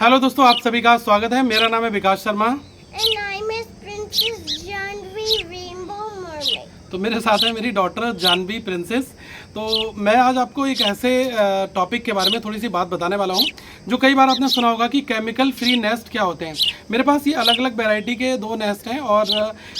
Hello दोस्तों, आप सभी का स्वागत है। मेरा नाम है विकास Sharma. And I'm Miss Princess Janvi Rainbow Mermaid. तो मेरे साथ है मेरी डॉटर जानवी प्रिंसेस। तो मैं आज आपको एक ऐसे टॉपिक के बारे में थोड़ी सी बात बताने वाला हूँ जो कई बार आपने सुना होगा कि केमिकल फ्री नेस्ट क्या होते हैं। मेरे पास ये अलग अलग वैरायटी के दो नेस्ट हैं और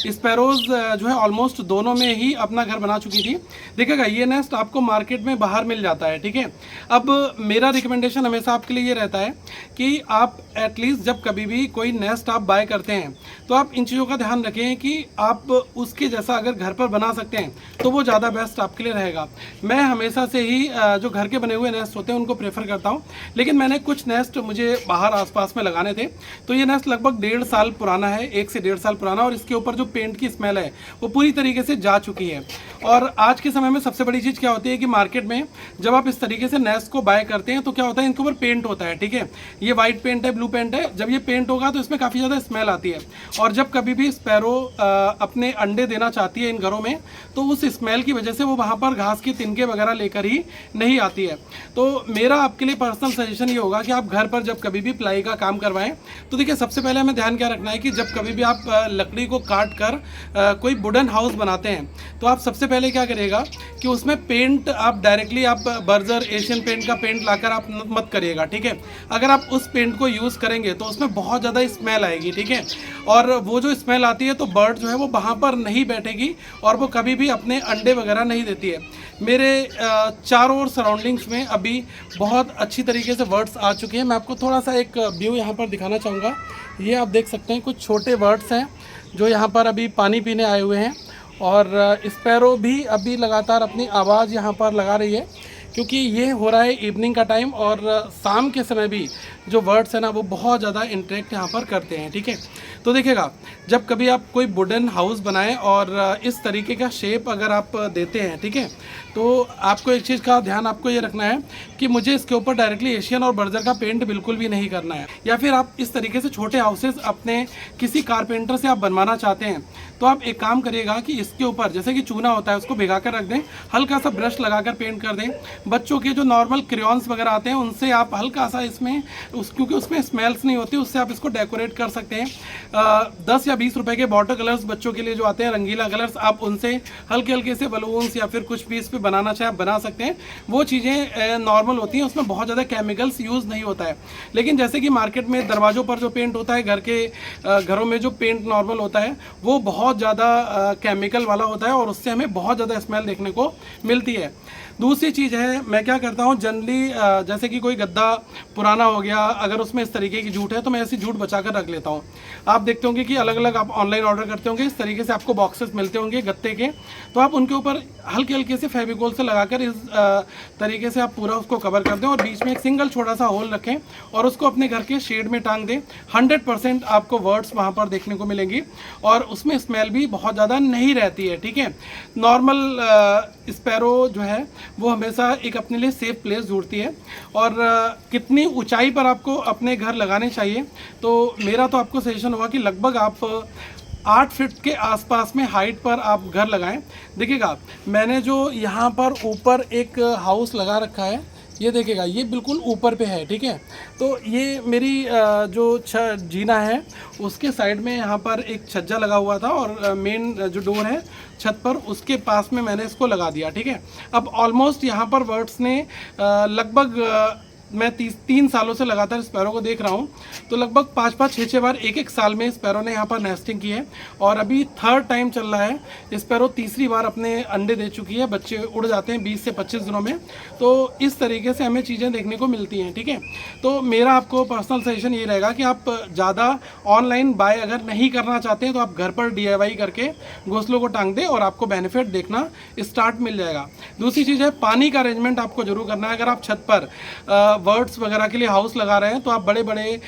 स्पैरोज़ जो है ऑलमोस्ट दोनों में ही अपना घर बना चुकी थी। देखिएगा, ये नेस्ट आपको मार्केट में बाहर मिल जाता है, ठीक है। अब मेरा रिकमेंडेशन हमेशा आपके लिए ये रहता है कि आप एटलीस्ट जब कभी भी कोई नेस्ट आप बाय करते हैं तो आप इन चीज़ों का ध्यान रखें कि आप उसके जैसा अगर घर पर बना सकते हैं तो वो ज़्यादा बेस्ट आपके लिए रहेगा। मैं हमेशा से ही जो घर के बने हुए नेस्ट होते हैं उनको प्रेफर करता हूँ, लेकिन मैंने कुछ नेस्ट मुझे बाहर आसपास में लगाने थे। तो ये नेस्ट लगभग 1.5 साल पुराना है, 1 से 1.5 साल पुराना, और इसके ऊपर जो पेंट की स्मेल है वो पूरी तरीके से जा चुकी है। और आज के समय में सबसे बड़ी चीज़ क्या होती है कि मार्केट में जब आप इस तरीके से नेस्ट को बाय करते हैं तो क्या होता है, इनके ऊपर पेंट होता है, ठीक है। ये वाइट पेंट है, ब्लू पेंट है। जब ये पेंट होगा तो इसमें काफ़ी ज़्यादा स्मेल आती है, और जब कभी भी स्पैरो अपने अंडे देना चाहती है इन घरों में तो उस स्मेल की वजह से वो वहाँ पर घास की तिनके वगैरह लेकर ही नहीं आती है। तो मेरा आपके लिए पर्सनल सजेशन ये होगा कि आप घर पर जब कभी भी प्लाई का काम करवाएं तो देखिए, सबसे पहले हमें ध्यान क्या रखना है कि जब कभी भी आप लकड़ी को काट कर कोई वुडन हाउस बनाते हैं तो आप सबसे पहले क्या करिएगा कि उसमें पेंट आप डायरेक्टली आप बर्जर एशियन पेंट का पेंट लाकर आप मत करिएगा, ठीक है। अगर आप उस पेंट को यूज़ करेंगे तो उसमें बहुत ज़्यादा स्मेल आएगी, ठीक है। और वो जो स्मेल आती है तो बर्ड जो है वो वहाँ पर नहीं बैठेगी और वो कभी भी अपने अंडे वगैरह नहीं देती है। मेरे चारों ओर सराउंडिंग्स में अभी बहुत अच्छी तरीके से बर्ड्स आ चुके हैं। मैं आपको थोड़ा सा एक व्यू यहाँ पर दिखाना चाहूँगा। ये आप देख सकते हैं, कुछ छोटे बर्ड्स हैं जो यहाँ पर अभी पानी पीने आए हुए हैं, और स्पैरो भी अभी लगातार अपनी आवाज़ यहाँ पर लगा रही है क्योंकि ये हो रहा है इवनिंग का टाइम, और शाम के समय भी जो बर्ड्स हैं ना वो बहुत ज़्यादा इंटरेक्ट यहाँ पर करते हैं, ठीक है। तो देखिएगा, जब कभी आप कोई वुडन हाउस बनाएं और इस तरीके का शेप अगर आप देते हैं, ठीक है, तो आपको एक चीज़ का ध्यान आपको ये रखना है कि मुझे इसके ऊपर डायरेक्टली एशियन और बर्जर का पेंट बिल्कुल भी नहीं करना है। या फिर आप इस तरीके से छोटे हाउसेस अपने किसी कारपेंटर से आप बनवाना चाहते हैं तो आप एक काम करिएगा कि इसके ऊपर जैसे कि चूना होता है उसको भिगा कर रख दें, हल्का सा ब्रश लगाकर पेंट कर दें। बच्चों के जो नॉर्मल क्रेयॉन्स वगैरह आते हैं उनसे आप हल्का सा इसमें क्योंकि उसमें स्मेल्स नहीं होती, उससे आप इसको डेकोरेट कर सकते हैं। 10 या 20 रुपए के वाटर कलर्स बच्चों के लिए जो आते हैं, रंगीला कलर्स, आप उनसे हल्के हल्के से बलून्स या फिर कुछ पीस पे बनाना चाहे आप बना सकते हैं। वो चीज़ें नॉर्मल होती हैं, उसमें बहुत ज़्यादा केमिकल्स यूज़ नहीं होता है। लेकिन जैसे कि मार्केट में दरवाज़ों पर जो पेंट होता है, घरों में जो पेंट नॉर्मल होता है वो बहुत ज़्यादा केमिकल वाला होता है और उससे हमें बहुत ज़्यादा स्मेल देखने को मिलती है। दूसरी चीज़ है, मैं क्या करता हूँ जनरली, जैसे कि कोई गद्दा पुराना हो गया, अगर उसमें इस तरीके की जूट है तो मैं ऐसी जूट बचा कर रख लेता हूँ। आप देखते होंगे कि अलग अलग आप ऑनलाइन ऑर्डर करते होंगे, इस तरीके से आपको बॉक्सेस मिलते होंगे गत्ते के, तो आप उनके ऊपर हल्के हल्के से फेविकोल से लगाकर इस तरीके से आप पूरा उसको कवर कर दें और बीच में एक सिंगल छोटा सा होल रखें और उसको अपने घर के शेड में टांग दें। 100% आपको वर्ड्स वहाँ पर देखने को मिलेंगी और उसमें स्मेल भी बहुत ज़्यादा नहीं रहती है, ठीक है। नॉर्मल स्पैरो जो है वो हमेशा एक अपने लिए सेफ प्लेस ढूंढती है। और कितनी ऊंचाई पर आपको अपने घर लगाने चाहिए, तो मेरा तो आपको सजेशन होगा कि लगभग आप 8 फीट के आसपास में हाइट पर आप घर लगाएं। देखिएगा, मैंने जो यहाँ पर ऊपर एक हाउस लगा रखा है, ये देखिएगा, ये बिल्कुल ऊपर पे है, ठीक है। तो ये मेरी जो जीना है उसके साइड में यहाँ पर एक छज्जा लगा हुआ था और मेन जो डोर है छत पर, उसके पास में मैंने इसको लगा दिया, ठीक है। अब ऑलमोस्ट यहाँ पर बर्ड्स ने लगभग मैं 3 सालों से लगातार स्पैरो को देख रहा हूँ, तो लगभग 5-5, 6-6 बार एक साल में स्पैरो ने यहाँ पर नेस्टिंग की है और अभी 3rd टाइम चल रहा है। स्पैरो तीसरी बार अपने अंडे दे चुकी है, बच्चे उड़ जाते हैं 20 से 25 दिनों में। तो इस तरीके से हमें चीज़ें देखने को मिलती हैं, ठीक है। तो मेरा आपको पर्सनल सजेशन ये रहेगा कि आप ज़्यादा ऑनलाइन बाय अगर नहीं करना चाहते हैं तो आप घर पर DIY करके घोंसलों को टांग दें और आपको बेनिफिट देखना स्टार्ट मिल जाएगा। दूसरी चीज़ है, पानी का अरेंजमेंट आपको जरूर करना है। अगर आप छत पर बर्ड्स वगैरह के लिए हाउस लगा रहे हैं तो आप बड़े बड़े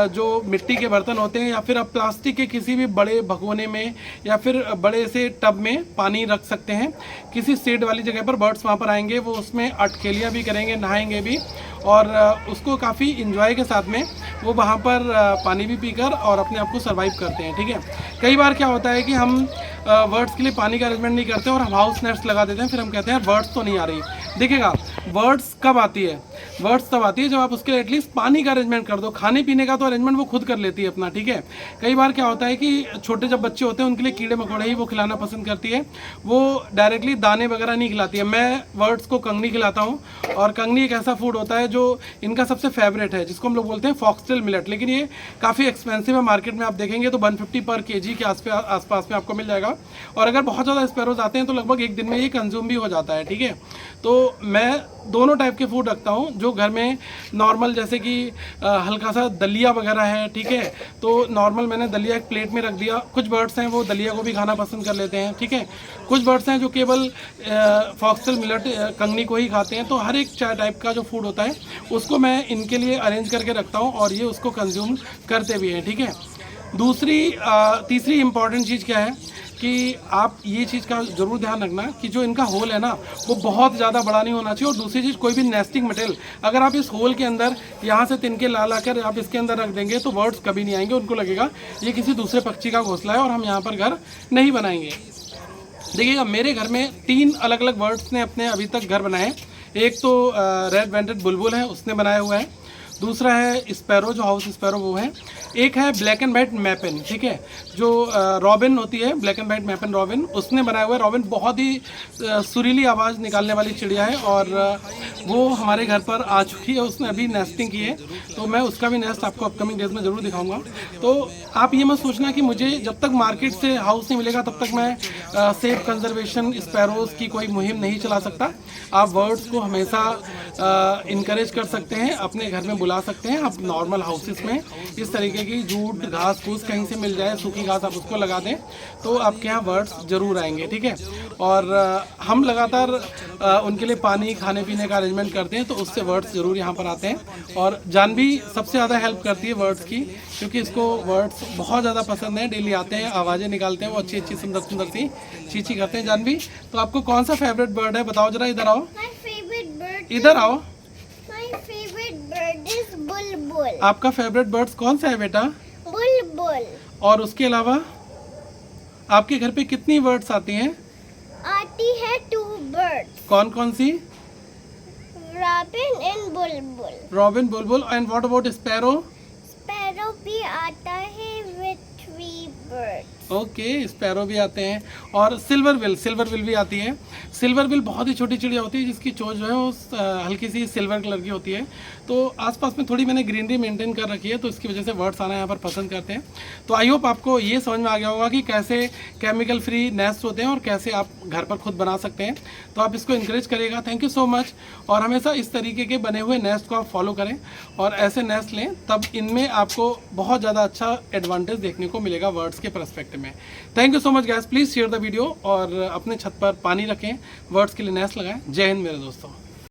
जो मिट्टी के बर्तन होते हैं या फिर आप प्लास्टिक के किसी भी बड़े भगोने में या फिर बड़े से टब में पानी रख सकते हैं। किसी शेड वाली जगह पर बर्ड्स वहाँ पर आएंगे, वो उसमें अटखेलियाँ भी करेंगे, नहाएंगे भी, और उसको काफ़ी इंजॉय के साथ में वो वहाँ पर पानी भी पीकर और अपने आप को सर्वाइव करते हैं, ठीक है। कई बार क्या होता है कि हम बर्ड्स के लिए पानी का अरेंजमेंट नहीं करते और हम हाउस नेस्ट लगा देते हैं, फिर हम कहते हैं बर्ड्स तो नहीं आ रही। देखिएगा, वर्ड्स कब आती है? वर्ड्स तब आती है जब आप उसके एटलीस्ट पानी का अरेंजमेंट कर दो। खाने पीने का तो अरेंजमेंट वो खुद कर लेती है अपना, ठीक है। कई बार क्या होता है कि छोटे जब बच्चे होते हैं उनके लिए कीड़े मकोड़े ही वो खिलाना पसंद करती है, वो डायरेक्टली दाने वगैरह नहीं खिलाती है। मैं वर्ड्स को कंगनी खिलाता हूँ, और कंगनी एक ऐसा फूड होता है जो इनका सबसे फेवरेट है, जिसको हम लोग बोलते हैं फॉक्सटेल मिलेट। लेकिन ये काफ़ी एक्सपेंसिव है, मार्केट में आप देखेंगे तो 150 पर केजी के आसपास में आपको मिल जाएगा। और अगर बहुत ज़्यादा स्पैरोज आते हैं तो लगभग एक दिन में ये कंज्यूम भी हो जाता है, ठीक है। तो मैं दोनों टाइप के फूड रखता हूँ, जो घर में नॉर्मल जैसे कि हल्का सा दलिया वगैरह है, ठीक है। तो नॉर्मल मैंने दलिया एक प्लेट में रख दिया। कुछ बर्ड्स हैं वो दलिया को भी खाना पसंद कर लेते हैं, ठीक है। कुछ बर्ड्स हैं जो केवल फॉक्सटेल मिलेट कंगनी को ही खाते हैं। तो हर एक टाइप का जो फूड होता है उसको मैं इनके लिए अरेंज करके रखता हूँ, और ये उसको कंज्यूम करते भी हैं, ठीक है। तीसरी इम्पॉर्टेंट चीज़ क्या है कि आप ये चीज़ का ज़रूर ध्यान रखना कि जो इनका होल है ना वो बहुत ज़्यादा बड़ा नहीं होना चाहिए। और दूसरी चीज़, कोई भी नेस्टिंग मटेरियल अगर आप इस होल के अंदर यहाँ से तिनके ला कर आप इसके अंदर रख देंगे तो बर्ड्स कभी नहीं आएंगे। उनको लगेगा ये किसी दूसरे पक्षी का घोंसला है और हम यहाँ पर घर नहीं बनाएंगे। देखिएगा, मेरे घर में 3 अलग अलग बर्ड्स ने अपने अभी तक घर बनाए। एक तो रेड वेंटेड बुलबुल है, उसने बनाया हुआ है। दूसरा है स्पैरो, जो हाउस स्पैरो वो है। एक है ब्लैक एंड वाइट मैपिन, ठीक है, जो रॉबिन होती है, ब्लैक एंड वाइट मैपिन रॉबिन, उसने बनाया हुआ है। रॉबिन बहुत ही सुरीली आवाज़ निकालने वाली चिड़िया है, और वो हमारे घर पर आ चुकी है। उसने अभी नेस्टिंग की है, तो मैं उसका भी नेस्ट आपको अपकमिंग डेज में ज़रूर दिखाऊंगा। तो आप ये मत सोचना कि मुझे जब तक मार्केट से हाउस नहीं मिलेगा तब तक मैं सेफ कंजर्वेशन स्पैरोज़ की कोई मुहिम नहीं चला सकता। आप बर्ड्स को हमेशा इनकरेज कर सकते हैं, अपने घर में बुला सकते हैं। आप नॉर्मल हाउसेस में इस तरीके की जूट घास फूस कहीं से मिल जाए, सूखी घास, आप उसको लगा दें तो आपके यहाँ बर्ड्स ज़रूर आएंगे, ठीक है। और हम लगातार उनके लिए पानी खाने पीने का अरेंजमेंट करते हैं, तो उससे बर्ड्स ज़रूर यहाँ पर आते हैं। और जानवी सबसे ज़्यादा हेल्प करती है बर्ड्स की, क्योंकि इसको बर्ड्स बहुत ज़्यादा पसंद है। डेली आते हैं, आवाज़ें निकालते हैं, वो अच्छी अच्छी सुंदर सुंदर सी चीची करते हैं। जानवी, तो आपको कौन सा फेवरेट बर्ड है बताओ जरा, इधर आओ, इधर आओ। My favorite bird is bulbul. आपका फेवरेट बर्ड्स कौन सा है बेटा? बुलबुल। और उसके अलावा आपके घर पे कितनी बर्ड्स आती हैं? आती है 2 birds. कौन कौन सी? Robin and bulbul. Robin, Bulbul, and what about sparrow? Sparrow भी आता है with 3 birds. ओके, स्पैरो भी आते हैं। और सिल्वर विल भी आती है। सिल्वर विल बहुत ही छोटी चिड़िया होती है, जिसकी चोंच जो है वो हल्की सी सिल्वर कलर की होती है। तो आसपास में थोड़ी मैंने ग्रीनरी मेंटेन कर रखी है, तो इसकी वजह से बर्ड्स आना यहाँ पर पसंद करते हैं। तो आई होप आपको ये समझ में आ गया होगा कि कैसे केमिकल फ्री नेस्ट होते हैं और कैसे आप घर पर खुद बना सकते हैं। तो आप इसको इंकरेज करिएगा। Thank you so much. और हमेशा इस तरीके के बने हुए नेस्ट को आप फॉलो करें और ऐसे नेस्ट लें, तब इनमें आपको बहुत ज़्यादा अच्छा एडवांटेज देखने को मिलेगा बर्ड्स के पर्सपेक्टिव में। Thank you so much guys, please share the video और अपने छत पर पानी रखें, बर्ड्स के लिए नेस्ट लगाएं। जय हिंद मेरे दोस्तों।